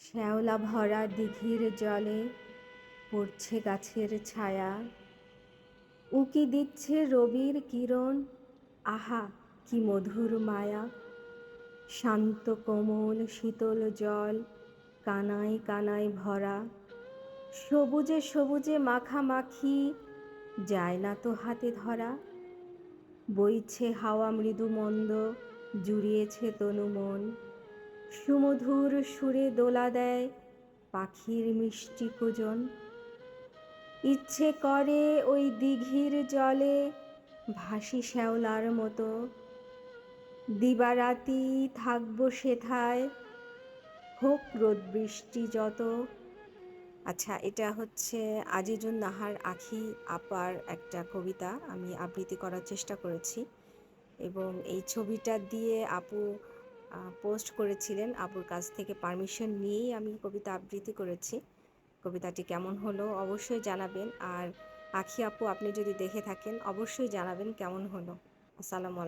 শ্যাওলা ভরা দিঘির জলে পড়ছে গাছের ছায়া, উঁকি দিচ্ছে রবির কিরণ, আহা কি মধুর মায়া। শান্ত কোমল শীতল জল কানায় কানায় ভরা, সবুজে সবুজে মাখামাখি, যায় না তো হাতে ধরা। বইছে হাওয়া মৃদু মন্দ, জুড়িয়েছে তনু মন, সুমধুর সুরে দোলা দেয় পাখির মিষ্টি কূজন। ইচ্ছে করে ওই দিঘির জলে ভাসি শ্যাওলার মতো, দিবারাতি থাকবো সেথায়, হোক রোদ বৃষ্টি যত। আচ্ছা, এটা হচ্ছে আজিজুন নাহার আঁখি আপার একটা কবিতা আমি আবৃত্তি করার চেষ্টা করেছি, এবং এই ছবিটা দিয়ে আপু পোস্ট করেছিলেন। আপুর কাছ থেকে পারমিশন নিয়েই আমি কবিতা আবৃত্তি করেছি। কবিতাটি কেমন হলো অবশ্যই জানাবেন, আর আঁখি আপু আপনি যদি দেখে থাকেন অবশ্যই জানাবেন কেমন হলো। আসসালামু আলাইকুম।